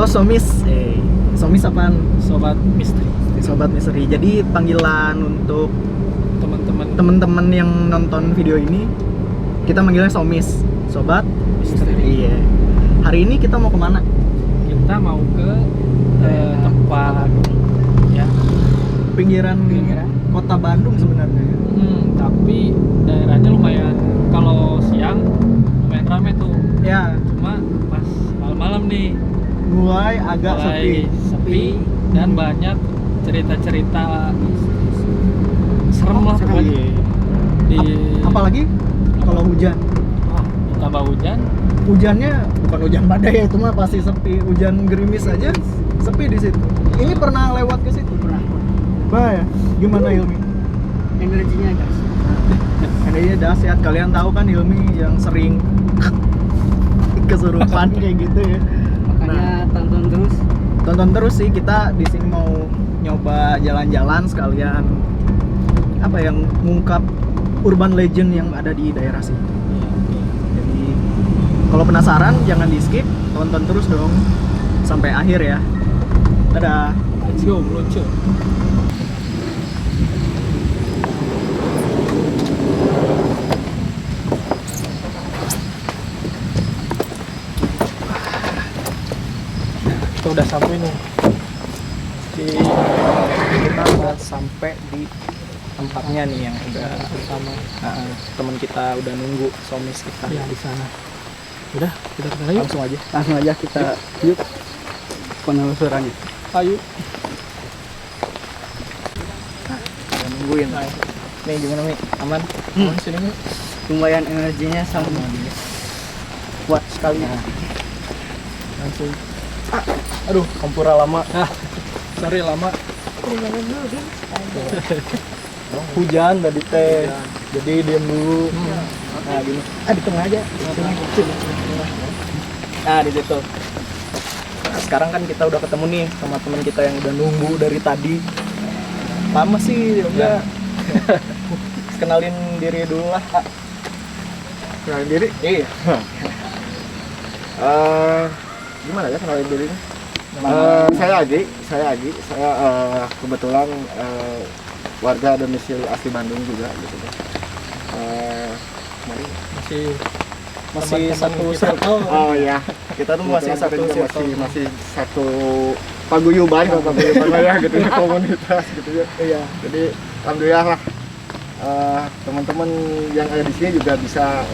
Halo Somis, Somis apaan? Sobat Misteri. Sobat Misteri. Jadi panggilan untuk teman-teman yang nonton video ini, kita manggilnya Somis, Sobat Misteri. Iya. Hari ini kita mau kemana? Kita mau ke tempat ya, Pinggiran kota Bandung sebenarnya. tapi daerahnya lumayan, kalau siang lumayan ramai tuh. Ya, Cuma pas malam-malam nih mulai agak sepi dan banyak cerita-cerita serem lah pokoknya. Apalagi kalau hujan. Tambah hujan. Hujannya bukan hujan badai ya, itu mah pasti sepi. Hujan gerimis aja sepi di situ. Ini pernah lewat ke situ? Pernah. Ya? Gimana Hilmi? Energinya gas. Energinya dahsyat. Kalian tahu kan Hilmi yang sering kesurupan kayak gitu ya. Makanya Tonton terus sih, kita di sini mau nyoba jalan-jalan sekalian apa yang ngungkap urban legend yang ada di daerah sini. Jadi kalau penasaran jangan di skip, tonton terus dong sampai akhir ya. Dadah. Let's go, meluncur. Kita udah sampai nih kita udah sampai di tempatnya nih yang udah bersama teman kita udah nunggu Somis kita ya di sana. Udah, kita ke sana yuk. Langsung aja kita yuk penelusurannya. Ayo. Kita nungguin. Nih gimana Mi? Aman? Aman sini nih. lumayan energinya sama. Kuat sekali. Langsung. Aduh, Kampura lama. Sorry lama. Hujan tadi teh. Jadi diam dulu. Nah, gini. Di tengah aja. Nah, di situ. Nah, sekarang kan kita udah ketemu nih sama teman kita yang udah nunggu dari tadi. Lama sih, udah. Kenalin diri dulu lah. Kenalin diri? Iya. Gimana ya kenalin dirinya? Saya Aji. Saya kebetulan warga domisili asli Bandung juga gitu. Masih satu kita. circle. Oh ya, Kita tuh masih satu circle. masih satu paguyuban lah ya gitu ya, komunitas gitu ya. Iya. Jadi alhamdulillah lah teman-teman yang ada di sini juga bisa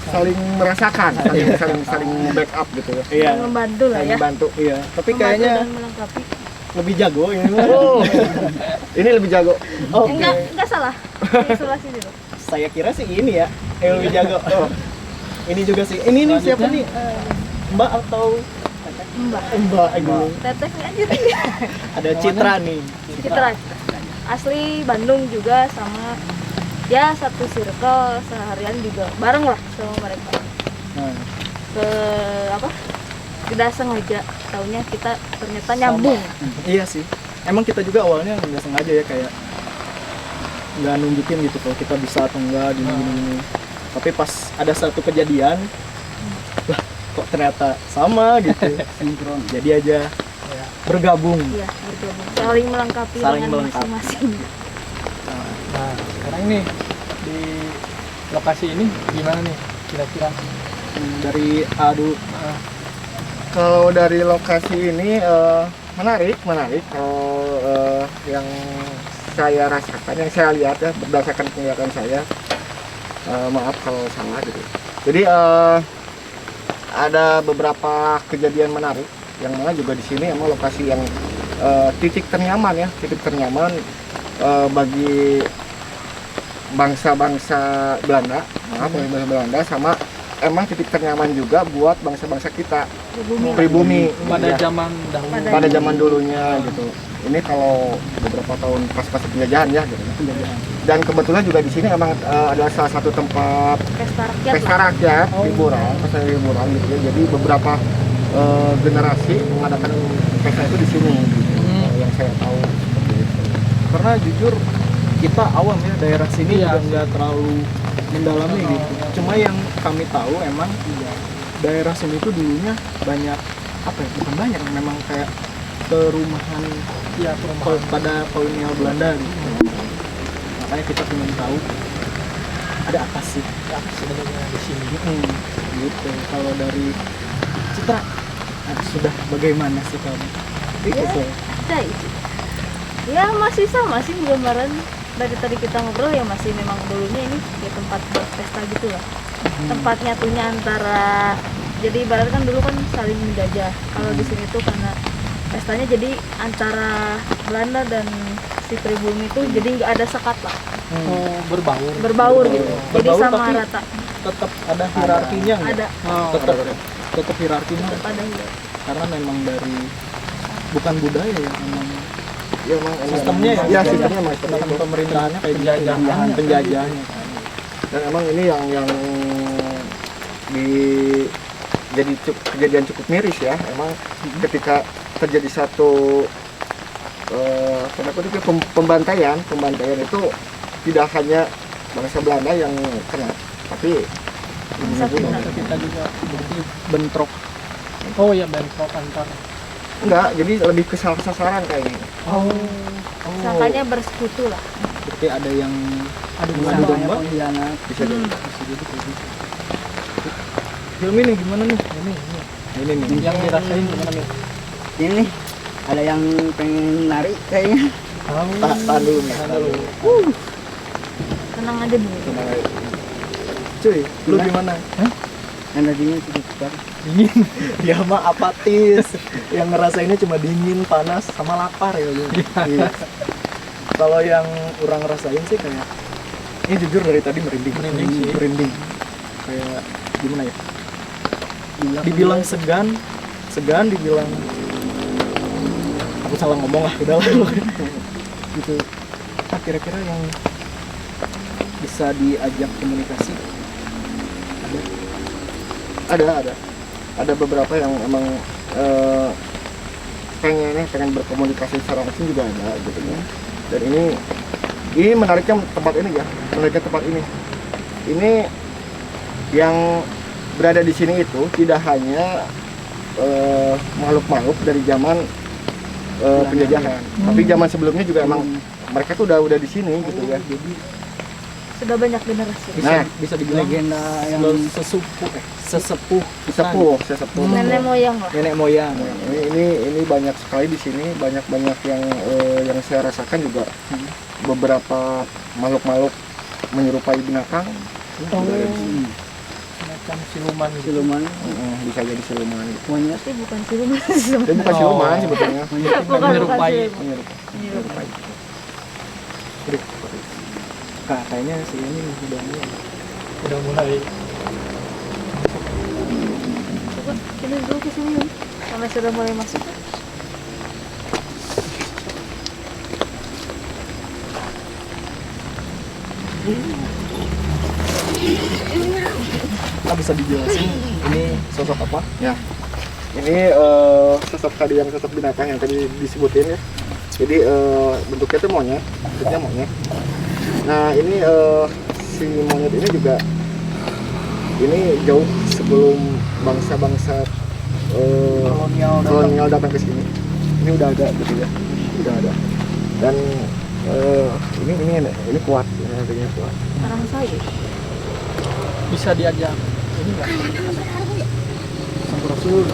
saling merasakan, saling backup gitu ya. Iya. Membantu lah Saling ya. bantu. Iya. Tapi Membantu kayaknya dan melengkapi. lebih jago ini. Oh, ini lebih jago. Oke. Enggak salah. Isolasi dulu. Saya kira sih ini ya, lebih jago. Oh. Ini juga sih. Ini nih siapa nih? Mbak atau Mbak. Mbak dulu. Teteh aja. Ada Citra nih. Citra. Asli Bandung juga, sama ya satu circle, seharian juga bareng lah sama mereka. Nah, Ke apa? Tidak sengaja taunya kita ternyata nyambung. iya sih. Emang kita juga awalnya nggak sengaja ya, kayak nggak nunjukin gitu kalau kita bisa atau enggak gini. Tapi pas ada satu kejadian, lah kok ternyata sama gitu. Sinkron. Jadi aja bergabung. Iya, bergabung. Saling melengkapi Saling dengan melengkapi. masing-masing. Nah, sekarang ini di lokasi ini gimana nih kira-kira? Dari adu Kalau dari lokasi ini menarik. Kalau yang saya rasakan, yang saya lihat ya berdasarkan penglihatan saya, maaf kalau salah gitu. Jadi ada beberapa kejadian menarik yang mana juga di sini emang lokasi yang titik ternyaman bagi bangsa-bangsa Belanda, bangsa Belanda, sama emang titik ternyaman juga buat bangsa-bangsa kita pribumi Pada ya, zaman dahulu. pada zaman dulunya gitu. Ini kalau beberapa tahun pas penjajahan ya gitu. Dan kebetulan juga di sini emang ada salah satu tempat Pesta rakyat lah. pesta hiburan gitu ya. Jadi beberapa generasi mengadakan pesta itu di sini gitu. Yang saya tahu seperti itu. karena jujur kita awam ya, daerah sini Iya. juga nggak terlalu mendalami gitu. Cuma yang kami tahu emang daerah sini tuh dulunya banyak apa ya, bukan banyak, memang kayak perumahan Iya, pada kolonial Belanda gitu. Makanya kita ingin tahu ada apa sih sebenarnya di sini. gitu. Kalau dari Citra sudah bagaimana sih kamu? Ya, ada itu. Ya masih sama sih gambaran dari tadi kita ngobrol, ya masih memang dulunya ini ya tempat berpesta gitu lah. Tempat nyatunya antara, jadi ibarat kan dulu kan saling menjajah. Kalau di sini tuh karena pestanya jadi antara Belanda dan si pribumi itu jadi nggak ada sekat lah, Oh, berbaur gitu. Jadi Berbaur sama tapi rata. tetap ada hierarkinya nggak? Ada. Tetap hierarkinya Ada juga. karena memang dari bukan budaya ya, memang Ya emang sistemnya ya, ya sistemnya emang seperti sistem itu. pemerintahannya kayak penjajahannya kan. Dan emang ini yang di jadi kejadian cukup miris ya. Emang ketika terjadi satu pembantaian itu tidak hanya bangsa Belanda yang kena, tapi Bangsa Cina. Kita juga Berarti bentrok. oh ya bentrok antar. enggak, jadi lebih ke sasaran kayak gini. Sangkanya bersekutu lah. Berarti ada yang Ada mengadu domba. pengkhianat. Bisa jadi. Bisa jadi kayak gitu. Film ini gimana nih? Ini nih. Yang dirasain gimana nih? Ini ada yang pengen lari kayaknya. Tahan dulu nih. Tenang aja dulu. Cuy, lu gimana? Energinya cukup kuat. Dingin. Dia mah apatis. Yang ngerasainnya cuma dingin, panas, sama lapar ya. Iya. Kalau yang orang rasain sih kayak ini jujur dari tadi merinding. Merinding. Kayak gimana ya? Dibilang segan, dibilang aku salah ngomong lah, udah lah gitu. Nah, kira-kira yang bisa diajak komunikasi ada beberapa yang emang pengen berkomunikasi secara langsung juga ada gitu ya. Dan ini menariknya tempat ini yang berada di sini itu tidak hanya makhluk-makhluk dari zaman penjajahan, tapi zaman sebelumnya juga emang mereka tuh udah di sini gitu ya. jadi Sudah banyak generasi. bisa dibilang Legenda yang sesepuh Sesepuh. Nenek moyang lah. nenek moyang. Ini banyak sekali di sini, banyak yang saya rasakan juga. Beberapa makhluk-makhluk menyerupai binatang Oh, juga ada di sini. semacam siluman gitu. Siluman Bisa jadi siluman gitu. monyet. Tapi bukan siluman. Dan bukan siluman sebetulnya. Bukan menyerupai. siluman. Menyerupai. Kak, kayaknya si ini Udah mulai. Coba sini dulu ke sini. Karena sudah mulai masuk. Kak, bisa dijelasin ini sosok apa? Ya. Ini sosok binatang yang tadi disebutin ya. Jadi bentuknya itu monyet. Nah ini si monyet ini juga jauh sebelum bangsa-bangsa kolonial datang ke sini. Ini udah ada gitu ya, udah ada. Dan ini kuat, energinya kuat. Orang saya. Bisa diajak. Ini enggak? Sampurasun.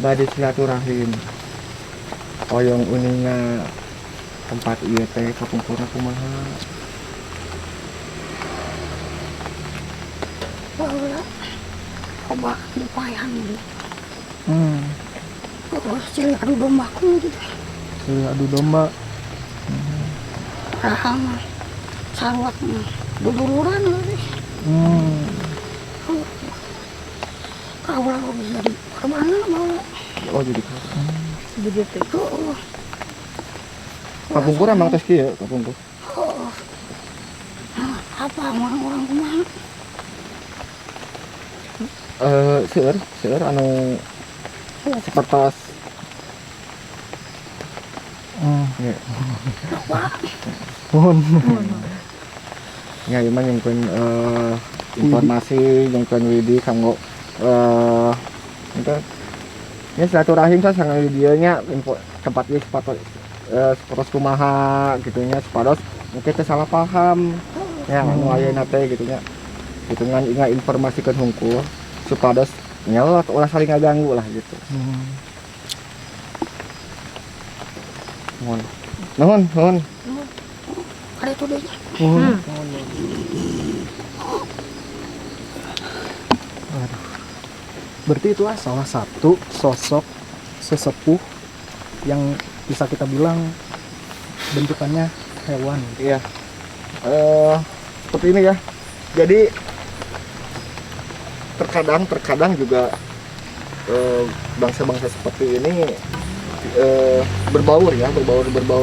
Badi silaturahim. Oyong uninga tempat ieu teh kapungkurna kumaha? Coba lupayan gitu. Terus cili adu dombaku gitu. Adu domba. Rahama. Sarwat duduluran gitu. Kawal bisa di mana mau. Oh jadi Begitu. kapungkur emang tes kieu kapungkur. Apa orang-orang kumaha? Seueur anu sepertas ya. Ya iman yang informasi jeung Tuan Widi kanggo itu ya silaturahim saya sangat videonya info tempat ieu sepatos kumaha gitunya sepatos mungkin teh salah paham ya anu ayeuna teh gitunya gitu ngan informasikeun hungkul supados nya ulah saling ngaganggu lah gitu. Nuhun. Ada itu deh. Berarti itulah salah satu sosok sesepuh yang bisa kita bilang bentukannya hewan. Iya. Seperti ini ya. Jadi terkadang juga bangsa-bangsa seperti ini berbaur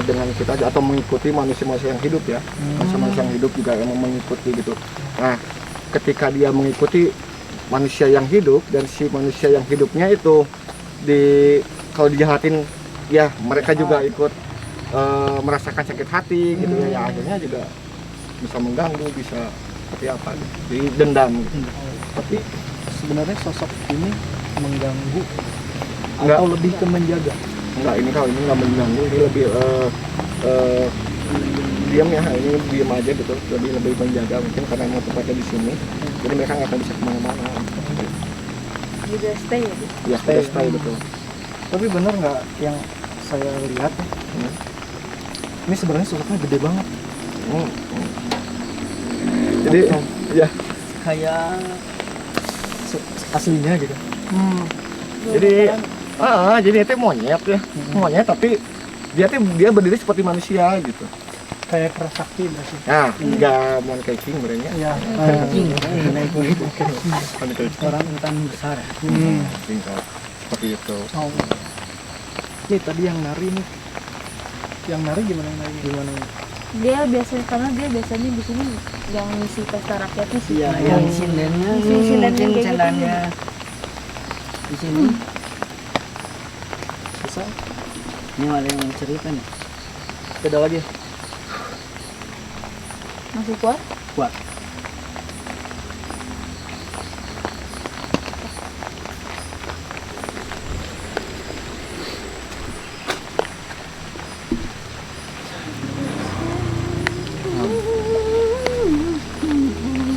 dengan kita atau mengikuti manusia-manusia yang hidup ya. Manusia-manusia yang hidup juga yang mengikuti gitu. Nah, ketika dia mengikuti manusia yang hidup dan si manusia yang hidupnya itu kalau dijahatin ya mereka juga ikut merasakan sakit hati gitu ya akhirnya juga bisa mengganggu, bisa seperti apa gitu. Jadi dendam gitu. Tapi sebenarnya sosok ini mengganggu Enggak. atau lebih ke menjaga. Enggak, ini kalau ini nggak mengganggu, ini lebih diam ya, ini diam aja gitu, lebih menjaga mungkin karena emang tempatnya di sini, jadi mereka nggak akan bisa kemana-mana. Juga stay ya. Ya, stay betul. Tapi bener nggak yang saya lihat ya? Ini sebenarnya sosoknya gede banget. Jadi ya, Kayak Aslinya gitu. jadi itu monyet ya, monyet tapi dia berdiri seperti manusia gitu. Kayak kerasakti berarti. Nah, nggak mau kayak king merenya. Iya. orang intan besar. Singkat seperti itu. Oh. Ini tadi yang nari nih. Yang nari gimana nari? Gimana? Dia biasanya karena dia biasanya di sini yang ngisi pesta rakyatnya sih. Iya, yang sindennya, Isi sindennya kayak gitu. sindennya di sini. Bisa? Ini ada yang cerita nih. Beda lagi. Masih kuat? Kuat.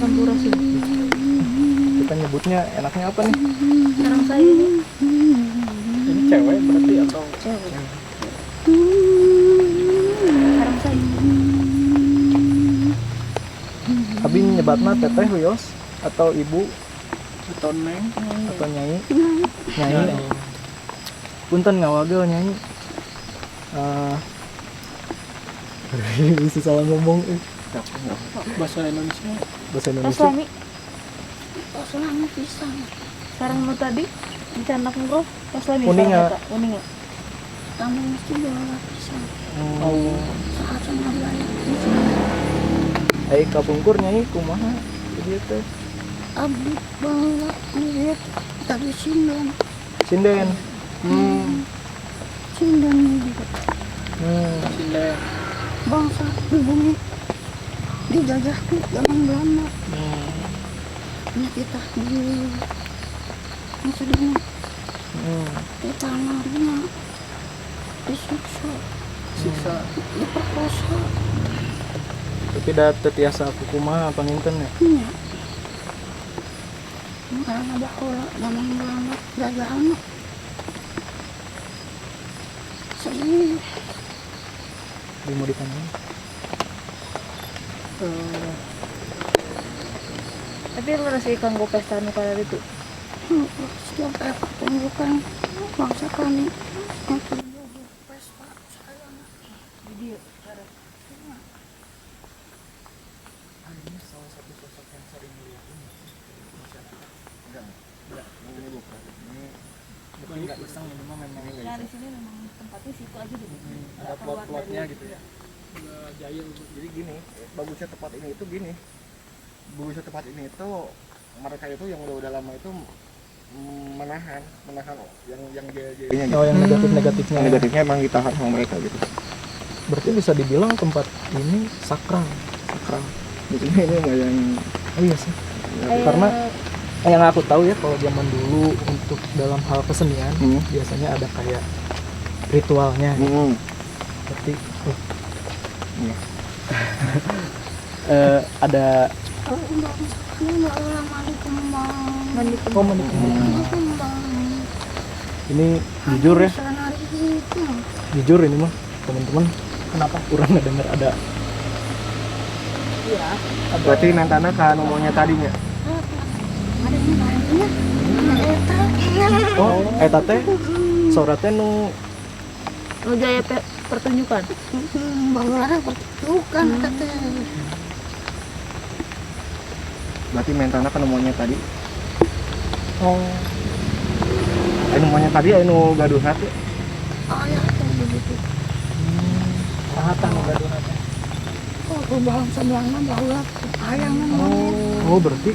Sampurasun. Kita nyebutnya enaknya apa nih? Sekarang saya ini Ini cewek berarti atau cewek. Sekarang saya Abi nyebatna teteh wios atau ibu Atau neng. atau nyai? Nyai. Punten ngawagel nyai. Bisa salah ngomong. Bahasa Indonesia. Bahasa Pas Indonesia. suami Pas lama pisang. sekarang mau tadi di Canak Ngrov pas suami Uninga. Uninga. Kamu mesti bawa pisang. Oh. Saat sama bayar. Ai kapungkur nyai kumaha? Jadi teh Abdi bawa lihat dari sinden. sinden. Sinden juga. Sinden. Bangsa di bumi dijajah ke zaman Belanda. Ini kita di maksudnya di tanahnya disiksa, diperkosa. Tapi da teu tiasa kumaha panginten ya. Iya. Karena bahwa zaman Belanda jajahan sedih. Di mau ditanam. Tapi lu rasa kanggo pesta nu kada itu. Setiap pertunjukan bangsa kami yang terjadi pesta saya Video. Ini salah satu sosok yang sering melihat ini masyarakat. Enggak, ini bukan. Ini bukan enggak iseng, ini mah memang Nah, di sini memang tempatnya situ aja gitu. ada plot-plotnya gitu ya. Jahil. Jadi gini, bagusnya tempat ini itu gini. Bagusnya tempat ini itu mereka itu yang udah lama itu menahan yang jahilnya gitu. Oh, yang negatif-negatifnya. Yang negatifnya emang ditahan sama mereka gitu. Berarti bisa dibilang tempat ini sakral. Jadi ini mah yang Oh iya sih. Karena yang aku tahu ya kalau zaman dulu untuk dalam hal kesenian biasanya ada kayak ritualnya. Berarti ada Kalau ini nggak lama di kembang. mandi mandi kembang. Kembang. Ini jujur ya, Sana itu. jujur ini mah teman-teman. Kenapa kurang nggak dengar ada iya Berarti nantana kan ngomongnya tadinya. Ada yang lainnya. Ada eta. oh eta teh sora teh nu jaya pertunjukan Bahulara pertunjukan kata. Berarti mentana kan ngomongnya tadi. oh Anu ngomongnya tadi anu gaduh hati. Ayah tuh begitu. sahatan gaduh teh. Oh bangsa Belanda bahulara ayah namanya. Oh berarti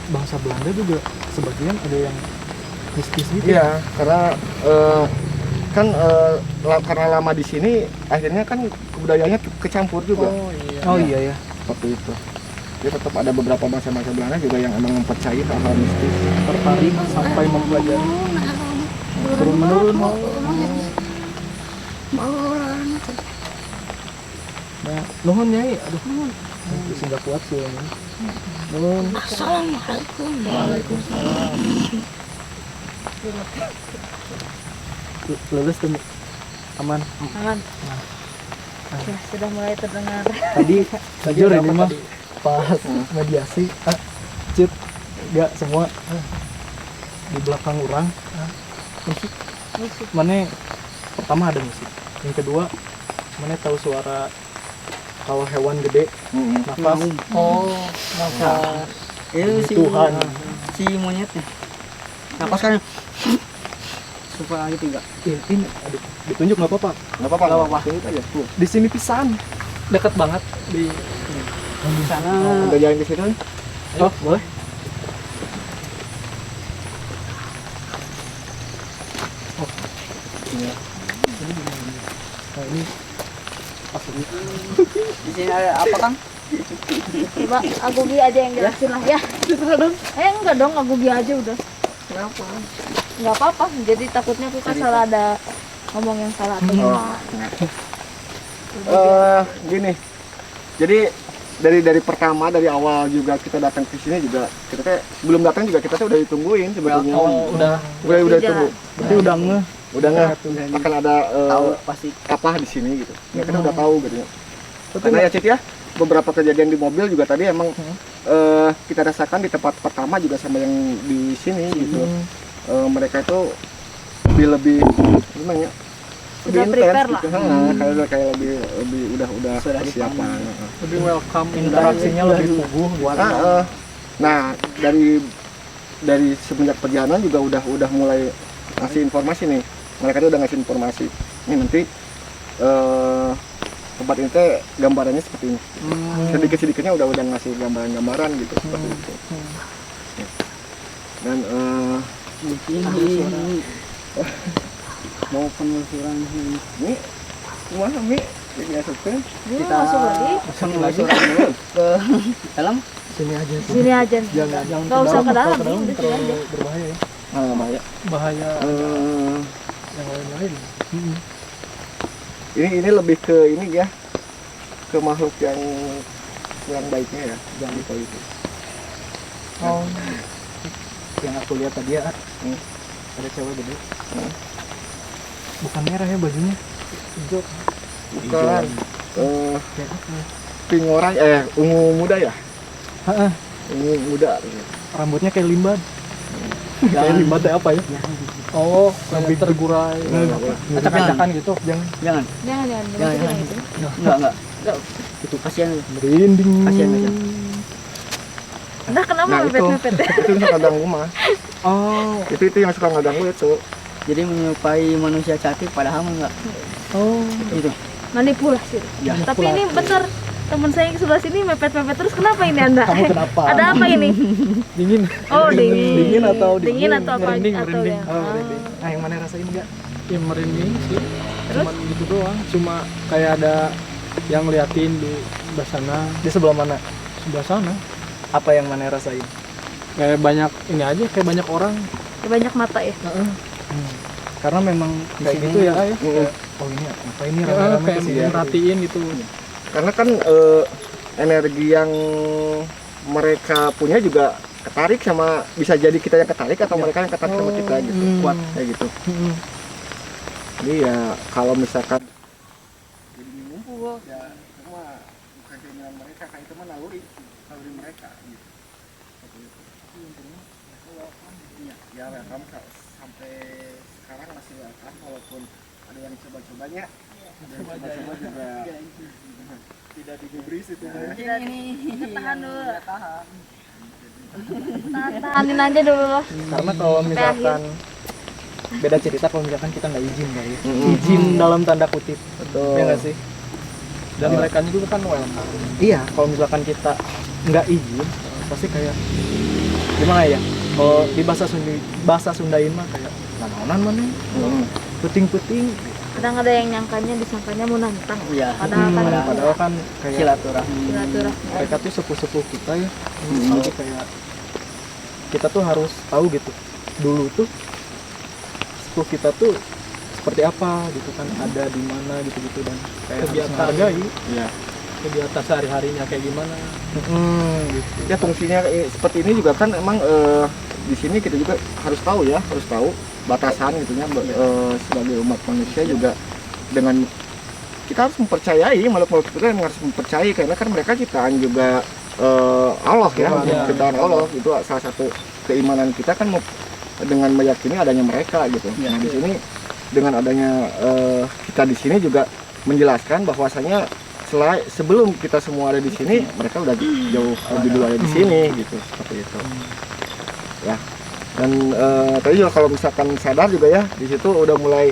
bangsa Belanda juga sebagian ada yang mistis gitu. Iya, karena karena lama di sini akhirnya kan budayanya kecampur juga. Oh iya ya. Seperti itu. Jadi tetap ada beberapa bangsa-bangsa Belanda juga yang emang mempercayai hal-hal mistis. Tertarik sampai mempelajari turun menurun. Bahulara Nah, nuhun nyai, aduh nuhun. Bisa nggak kuat sih ini. Nuhun. Assalamualaikum. Lulus tuh aman. aman ya sudah mulai terdengar Tadi jujur ini mah pas mediasi, cip nggak semua di belakang orang musik. musik Mana pertama ada musik, yang kedua mana tahu suara kalau hewan gede nafas. Oh, nafas. Itu si Tuhan. si monyetnya. Napas kan supaya gitu enggak? Iya, ini aduh, ditunjuk nggak apa-apa. Nggak apa-apa, nggak apa-apa. Tunjuk aja. Tuh. Di sini pisan, dekat banget di. Di sana Udah jalan ke situ. Oh boleh. Oh, iya. Nah ini pas ini. di sini ada apa, Kang? coba Agugi aja yang jelasin lah ya enggak dong Agugi aja udah Kenapa? nggak apa-apa jadi takutnya aku kan salah ada ngomong yang salah atau gimana. Gini. Jadi dari pertama dari awal juga kita datang ke sini juga kita teh belum datang juga kita teh udah ditungguin sebetulnya. Oh udah udah Tidak. tunggu. berarti udah ngeh. Udah nggak akan ada Tahu pasti. apa di sini gitu. Ya kita udah tahu gitu. Karena ya Cit ya beberapa kejadian di mobil juga tadi emang kita rasakan di tempat pertama juga sama yang di sini gitu. Mereka itu lebih gimana ya? Sudah prepare lah. gitu. Kayak lebih udah Sudah persiapan. Lebih welcome, interaksinya lebih puguh buat. Nah, dari semenjak perjalanan juga udah mulai ngasih informasi nih. Mereka tuh udah ngasih informasi. Ini nanti tempat ini teh gambarannya seperti ini. Sedikit-sedikitnya udah ngasih gambaran-gambaran gitu seperti itu. Dan Mungkin mau penelusuran ini rumah kami ya suka Dia masuk lagi penelusuran dulu ke dalam. Sini aja. sini aja nih Jangan nggak usah ke dalam kalau nih di sini terlalu aja berbahaya ya. Bahaya. Bahaya Eh, yang lain-lain. ini lebih ke ini ya, ke makhluk yang kurang baiknya ya, jangan lupa itu. Oh. Yang aku lihat tadi ya, ada cewek gede. Bukan merah ya bajunya, hijau. Bukan Kayak apa ya? pink orang ungu muda ya, Heeh, ungu muda. rambutnya kayak limbad. Kayak limbad teh apa ya? Oh, lebih tergurai. Acak-acakan gitu. Jangan Jangan. jangan Jangan. gitu Enggak. Itu kasihan. merinding. Kasihan. nah kenapa Nah itu, mepet-mepet itu yang suka ganggu mah. Oh, Itu yang suka ngeganggu itu. Jadi menyerupai manusia cantik padahal enggak. oh. Itu. manipulasi Ya. tapi ini bentar teman saya yang sebelah sini mepet-mepet terus kenapa ini anda Kamu kenapa? ada apa ini Dingin. oh dingin Dingin atau dingin atau apa merinding, atau merinding. yang Oh, merinding. Nah, yang mana rasain enggak? Ya merinding sih, Terus? cuma gitu doang. Cuma kayak ada yang ngeliatin di sebelah sana, Di sebelah mana? sebelah sana. Apa yang mana rasain? Kayak banyak ini aja, kayak banyak orang. Banyak mata ya. Karena memang Kayak di gitu sini, ya, Ay. oh ini apa ini Ya, rame-rame kayak kesini. merhatiin gitu. Karena kan energi yang mereka punya juga ketarik sama, bisa jadi kita yang ketarik atau mereka yang ketarik sama kita gitu. Kuat kayak gitu. Jadi ya kalau misalkan jadi ngumpul ya itu mah bukan keinginan mereka, kayak itu mah naluri mereka gitu. Seperti itu. Tapi untungnya mereka welcome. Ya welcome sampai sekarang masih welcome, walaupun ada yang coba-cobanya. Ada yang coba-coba juga tidak digubris itu. Tahan dulu. Tahanin aja dulu lah. Karena kalau misalkan beda cerita kalau misalkan kita nggak izin kali ya. Izin dalam tanda kutip. Betul. Ya nggak sih? Dan mereka juga kan welcome. Iya, kalau misalkan kita nggak izin, pasti kayak gimana ya? Kalau di bahasa Sundain mah kayak nanaonan mana? Puting-puting. Kadang ada yang disangkanya mau nantang. Iya. Padahal kan kayak Silaturahmi. Silaturahmi. mereka tuh sepuh-sepuh kita ya. Jadi kayak kita tuh harus tahu gitu. Dulu tuh sepuh kita tuh seperti apa gitu kan, ada di mana gitu-gitu, dan kayak harus Kegiatan. menghargai. Iya. Kegiatan sehari-harinya kayak gimana. Gitu. Ya fungsinya seperti ini juga kan emang di sini kita juga harus tahu ya, harus tahu batasan gitunya sebagai umat manusia juga, dengan kita harus mempercayai makhluk-makhluk itu, yang harus mempercayai karena kan mereka ciptaan juga Allah ya, Iya. ciptaan Allah itu salah satu keimanan kita kan dengan meyakini adanya mereka gitu. Nah di sini dengan adanya kita di sini juga menjelaskan bahwasanya sebelum kita semua ada di sini, mereka udah jauh lebih dulu ada di sini gitu, seperti itu. Ya. Dan tadi juga kalau misalkan sadar juga ya, di situ udah mulai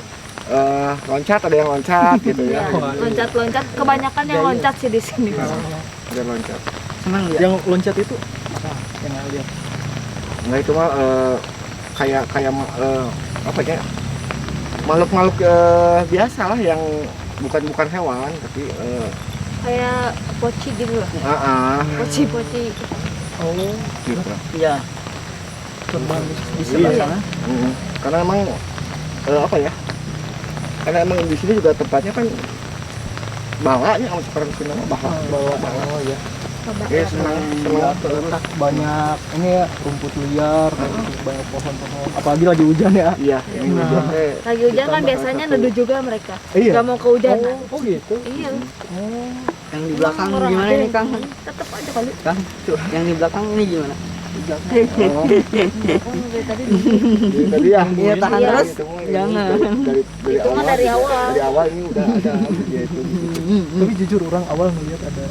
loncat, ada yang loncat gitu ya. Loncat-loncat, kebanyakan yang loncat sih di sini. Ada yang loncat. Senang ya? Yang loncat itu apa? Yang nggak lihat. Nah itu mah kayak apa ya? Makhluk-makhluk biasa lah, yang bukan hewan tapi Kayak poci gitu lah. Poci-poci. Oh, gitu. Iya. teman Di sebelah Iya. sana. Karena emang apa ya? Karena emang di sini juga tempatnya kan balanya sama sekarang sini bawa. Oh ya. Ya senang terus. Banyak ini ya, rumput liar, banyak pohon-pohon. Apalagi lagi hujan ya. Iya, ini hujan teh. Lagi hujan kan biasanya neduh juga mereka. Iya. Gak mau kehujanan. Oh gitu. Iya. Yang di belakang Orang gimana ada nih Kang? Tetep aja kali. Kang, yang di belakang ini gimana? Oh, dari tadi Jadi tadi ya. Iya, tahan Iya. terus. Itu mah ini Jangan. Itu mah dari awal. Dari awal ini udah ada gitu. Tapi jujur orang awal melihat ada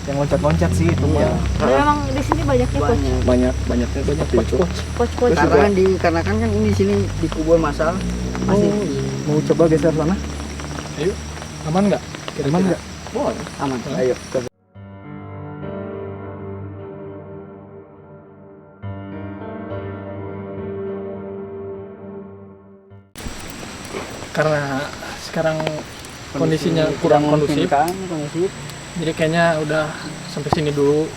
yang loncat-loncat sih itu mah. Tapi memang di sini banyaknya Banyak. Banyaknya seperti itu. poch-poch. Karena kan dikarenakan kan ini di sini dikubur masal. Masih Mau coba geser sana? ayo. Aman nggak? Aman nggak? Boleh. aman. Ayo. Karena sekarang kondisinya kurang kondusif, Kan kondusif. jadi kayaknya udah sampai sini dulu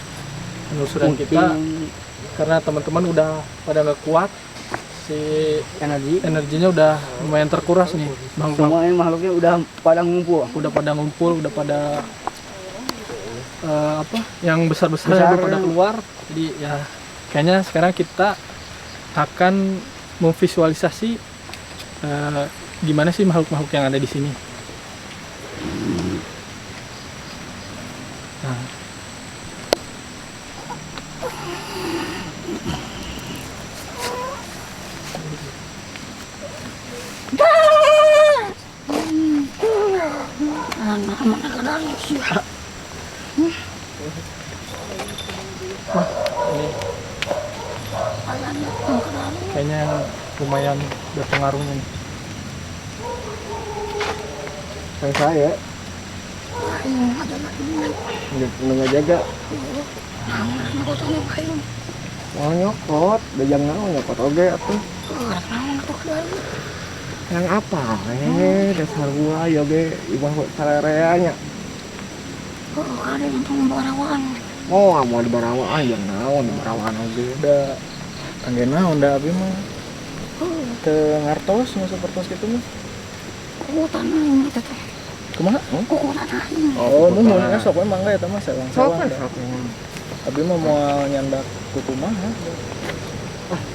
penelusuran kita, karena teman-teman udah pada nggak kuat, si Energi. energinya udah lumayan terkuras nih, Semua ini makhluknya udah pada ngumpul. udah pada ngumpul, udah pada apa yang besar-besar Besar. udah pada keluar. Jadi ya kayaknya sekarang kita akan memvisualisasi gimana sih makhluk-makhluk yang ada di sini. Nah, kayaknya yang lumayan berpengaruhnya nih. Kayak saya. Nggak jaga. Mau nyokot, udah jangan nyokot oge atuh. Yang apa? Dasar gua ya ge ibah sarereanya. mau di Barawa yang naon di Barawa oge Udah kanggena udah abi mah teu ngartos nu sapertos kitu mah. Kukutan aing eta teh. Kumaha? Kukutan aing. Oh, nuhun sok we mangga eta mah sok sawang-sawang. sok Abi mah moal nyandak kutu mah.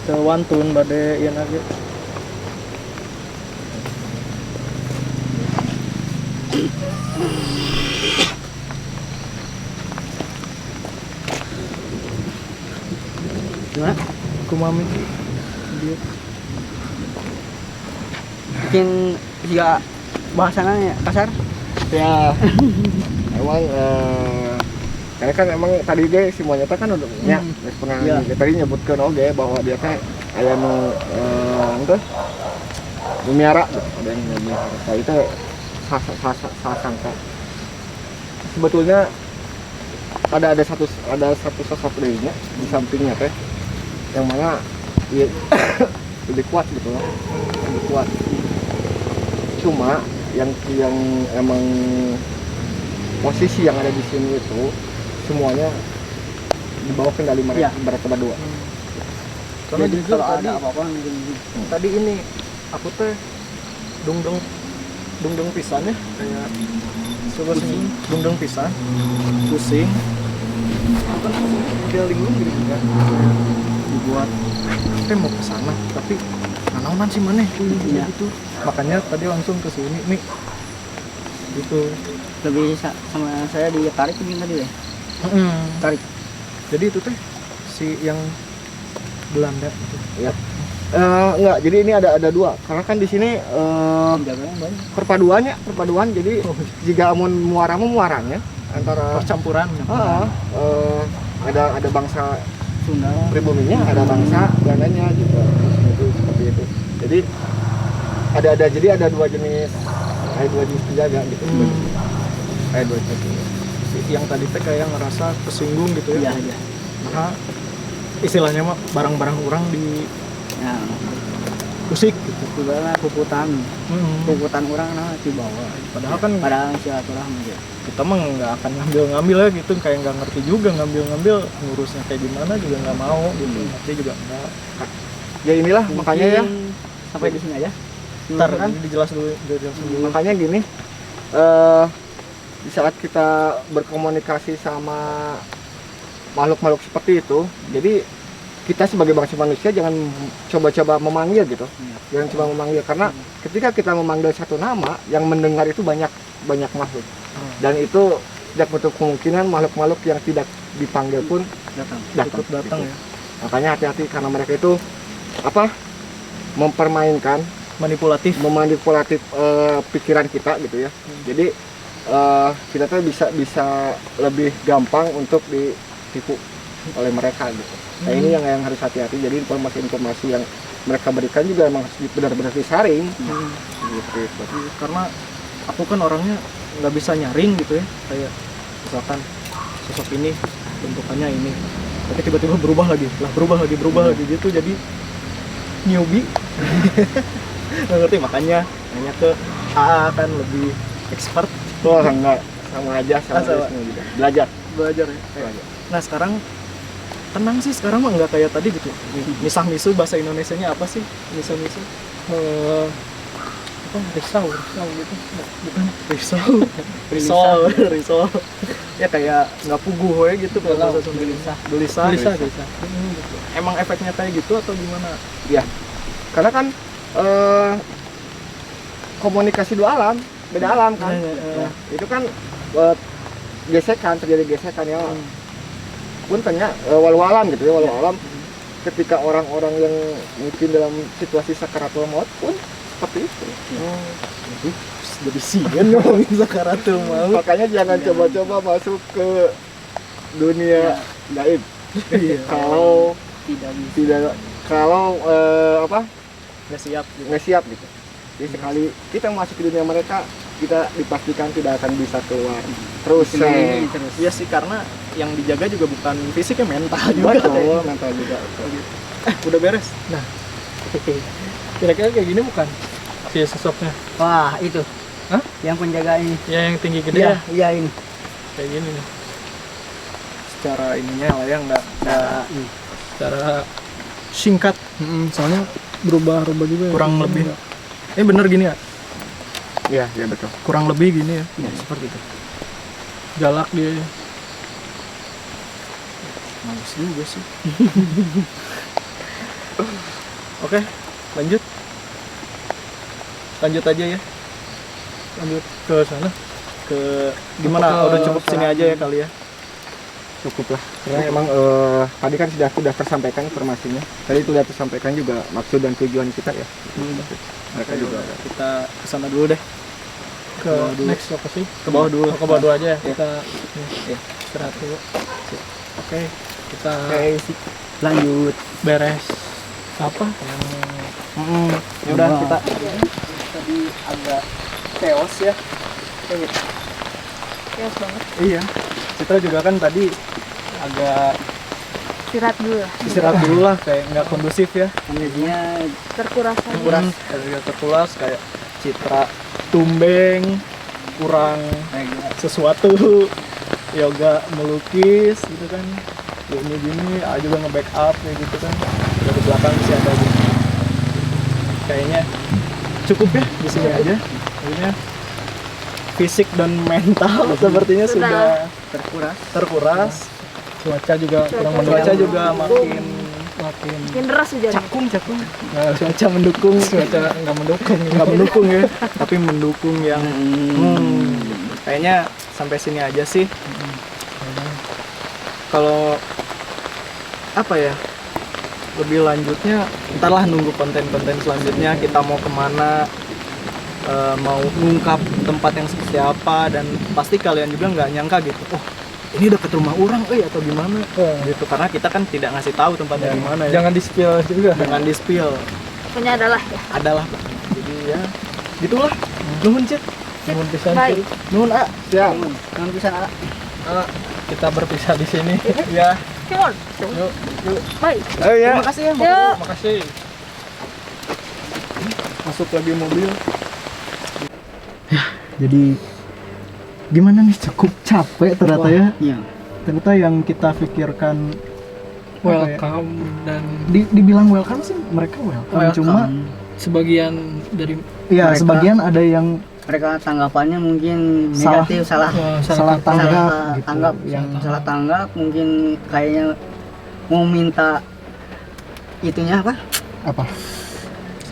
Teu wantun bade ieu na ge. Gimana? Kumami. Dia Bikin juga bahasanya kasar. ya emang karena kan emang tadi dia si monyet kan udah geus pernah Iya. dia tadi nyebutkeun oge bahwa dia teh aya nu teh miara gitu, ada yang miara tadi teh sasangka sebetulnya ada satu sosok dirinya di sampingnya teh yang mana dia lebih kuat gitu loh, lebih kuat. Cuma yang emang posisi yang ada di sini itu semuanya di bawah kendali mereka berdua. karena Jadi jujur kalau tadi, ada apa-apa mungkin tadi ini aku teh dungdung pisan ya kayak coba sini dungdung pisan pusing apa namanya linglung gitu kan dibuat teh mau kesana tapi nanaonan sih maneh Iya. gitu makanya tadi langsung ke sini nih gitu. lebih sama saya ditarik mungkin tadi deh. Tarik. Jadi itu teh si yang Belanda gitu. Enggak, jadi ini ada dua. Karena kan di sini Jaganya banyak. perpaduan. Jadi jika amun muaranya antara Percampuran. ada bangsa Sunda. pribuminya, ada bangsa Belandanya gitu. Itu seperti itu. Jadi ada dua jenis penjaga gitu. Ada dua jenis. Yang tadi teh kayak ngerasa kesinggung gitu Iya, ya. iya. Nah, istilahnya mah barang-barang orang di Ya, usik gitu. tiba kukutan orang nah di bawah. Padahal kan Padahal silaturahmi ya. kita mah nggak akan ngambil ya gitu, kayak nggak ngerti juga ngambil ngurusnya kayak gimana juga nggak mau gitu, ngerti juga enggak. Ya inilah makanya ya. Mungkin sampai di sini aja. Ntar kan dijelas dulu. Makanya gini, di saat kita berkomunikasi sama makhluk-makhluk seperti itu, jadi kita sebagai bangsa manusia jangan coba-coba memanggil gitu, jangan coba memanggil karena ketika kita memanggil satu nama, yang mendengar itu banyak makhluk, dan itu tidak menutup kemungkinan makhluk-makhluk yang tidak dipanggil pun datang datang ya. Makanya hati-hati karena mereka itu mempermainkan Manipulatif. memanipulatif pikiran kita gitu ya. Jadi kita tuh bisa lebih gampang untuk ditipu oleh mereka gitu. Nah ini yang harus hati-hati. Jadi informasi-informasi yang mereka berikan juga emang harus benar-benar disaring. Gitu. Karena aku kan orangnya nggak bisa nyaring gitu ya, kayak misalkan sosok ini bentukannya ini, tapi tiba-tiba berubah lagi gitu, jadi newbie. Nggak ngerti, makanya nanya ke AA kan lebih expert. Wah enggak, sama aja sama Sama. Wisnu juga. Belajar. Belajar ya. Nah sekarang tenang sih, sekarang mah nggak kayak tadi gitu. Misah-misu bahasa Indonesianya apa sih? Misah-misu apa? Risau gitu. Bukan risau. Ya kayak nggak puguh we gitu kalau bahasa Sunda. Gelisah. Gitu. Emang efeknya kayak gitu atau gimana? Karena kan komunikasi dua alam, beda alam kan. Nah, itu kan terjadi gesekan ya. Puntennya walau alam gitu ya, walau alam ketika orang-orang yang mungkin dalam situasi sakaratul maut pun seperti itu. Jadi sieun ngomongin sakaratul maut. Makanya jangan coba-coba masuk ke dunia gaib. Kalau Nggak siap gitu. nggak siap gitu. Jadi sekali kita masuk ke dunia mereka, kita dipastikan tidak akan bisa keluar. Terus Iya sih, karena yang dijaga juga bukan fisiknya, mental juga. betul, mental juga. Udah beres. Nah, kira-kira kayak gini bukan si sosoknya? Wah, itu. Hah? Yang penjaga ini. Ya yang tinggi gede Iya, ya, iya ini. kayak gini nih. secara ininya lah ya, nggak Secara singkat, soalnya berubah-ubah juga. kurang lebih. Bener gini ya, Iya, iya betul. kurang lebih gini ya. Seperti itu. galak dia. Males juga sih. Oke, lanjut aja ya. Lanjut ke sana. Ke gimana? Ke Udah cukup sini aja ya kali ya. Cukup lah. Karena emang tadi kan sudah tersampaikan informasinya. Tadi sudah tersampaikan juga maksud dan tujuan kita ya. Mereka juga. Kita kesana dulu deh. Ke bawah dulu. next lokasi. Ke bawah dulu. Ke bawah dulu aja ya. Iya. Kita Iya. istirahat dulu. Oke, kita Lanjut. beres apa? Ya udah kita tadi agak chaos ya. Chaos banget. Iya. Citra juga kan tadi agak Istirahat dulu lah. istirahat dulu lah, kayak nggak kondusif ya. Energinya Terkuras aja. Kurang agak terpulas, kayak Citra tumbeng, kurang sesuatu, yoga melukis gitu kan, gini juga nge-backup kayak gitu kan, dari belakang masih ada gitu. Kayaknya cukup ya di sini aja. Akhirnya fisik dan mental sepertinya sudah terkuras. Cuaca juga kurang Cuaca mendukung. juga makin Makin deras hujannya. cakung. Cuaca mendukung, Cuaca nggak mendukung. nggak mendukung ya, tapi mendukung yang kayaknya sampai sini aja sih. Kalau apa ya, lebih lanjutnya entarlah nunggu konten-konten selanjutnya kita mau kemana, mau ngungkap tempat yang seperti apa, dan pasti kalian juga nggak nyangka gitu, oh ini dekat rumah orang atau gimana gitu, karena kita kan tidak ngasih tahu tempatnya di mana ya. Jangan di-spill juga. Jangan di spill, Pokoknya adalah ya. adalah jadi ya gitulah. Nuhun Cit, Nuhun pisan. Baik. nuhun A. Siap. Jangan bisa Kita berpisah di sini. Ya, Come on. Yuk, Baik. Oh ya. terima kasih ya. Yuk. makasih. Masuk lagi mobil. Jadi gimana nih, cukup capek ternyata ya. Iya. Ternyata yang kita pikirkan Welcome dan dibilang welcome sih, mereka welcome. Cuma sebagian dari ya Mereka- sebagian ada yang Mereka tanggapannya mungkin Salah. negatif, salah salah tanggap salah gitu. tanggap, Yang salah tanggap, mungkin kayaknya mau minta itunya apa?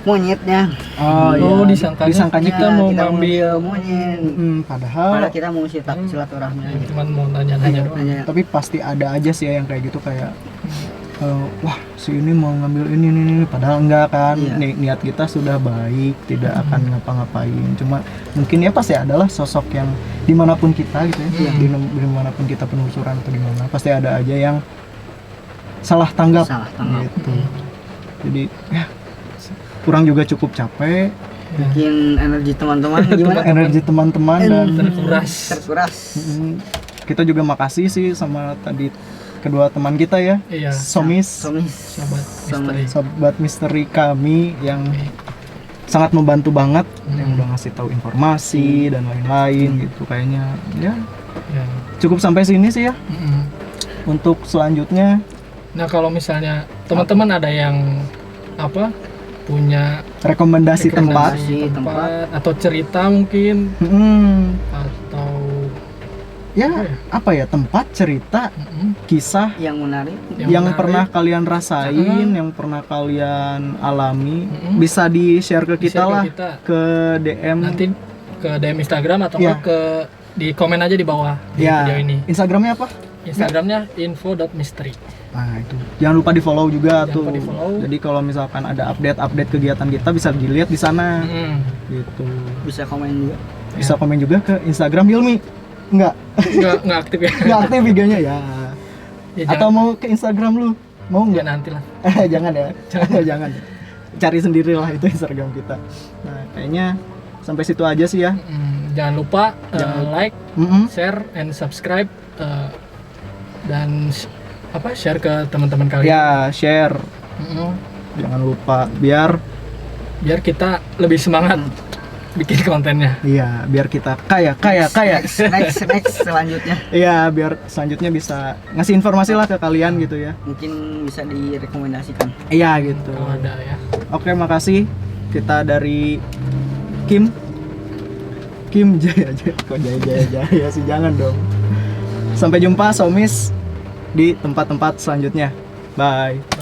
Monyetnya. Oh, disangkanya kita mau ngambil. monyet. Padahal Padahal kita mau silaturahmi aja. Cuman mau nanya-nanya doang. Nanya. tapi pasti ada aja sih yang kayak gitu, kayak wah si ini mau ngambil ini, padahal enggak kan. Iya. Niat kita sudah baik, tidak akan ngapa-ngapain, cuma mungkin ya pasti adalah sosok yang dimanapun kita gitu ya, dimanapun kita penelusuran atau gimana, pasti ada aja yang salah tanggap, Salah tanggap. gitu. Jadi ya kurang juga cukup capek, Mungkin energi teman-teman gimana? energi teman-teman dan Terkuras. kita juga makasih sih sama tadi kedua teman kita ya, Iya. Somis, Somis. Sobat misteri. sobat misteri kami yang sangat membantu banget, yang udah ngasih tahu informasi dan lain-lain gitu. Kayaknya ya Ya. cukup sampai sini sih ya. Untuk selanjutnya Nah, kalau misalnya teman-teman ada yang punya rekomendasi tempat, tempat atau cerita mungkin atau ya apa ya, tempat, cerita, kisah Yang menarik. yang menarik. pernah kalian rasain, yang pernah kalian alami, bisa di-share ke kita Di-share ke lah, kita. ke DM. nanti ke DM Instagram atau Ya. enggak ke di komen aja di bawah di Ya, video ini. Instagramnya apa? Instagramnya info.misteri. Nah itu, jangan lupa di follow juga Jangan tuh. lupa di-follow. Jadi kalau misalkan ada update kegiatan kita bisa dilihat di sana, gitu. Bisa komen juga. Bisa komen juga ke Instagram Hilmi. Enggak Nggak aktif ya. aktif IG-nya ya. Ya, Atau mau ke Instagram lu? Mau ya nggak? nanti lah. Jangan ya. Jangan. Cari sendiri lah itu Instagram kita. Nah kayaknya sampai situ aja sih ya. Jangan lupa like, Mm-mm. share, and subscribe dan share ke teman-teman kalian. Ya share. Mm-mm. Jangan lupa biar Biar kita lebih semangat bikin kontennya. Iya, biar kita kaya. Next selanjutnya Iya, biar selanjutnya bisa ngasih informasi lah ke kalian gitu ya. mungkin bisa direkomendasikan. Iya gitu. Kalau ada ya. Oke, makasih. Kita dari Kim Jaya. Kok Jaya sih, jangan dong. Sampai jumpa Somis di tempat-tempat selanjutnya. Bye.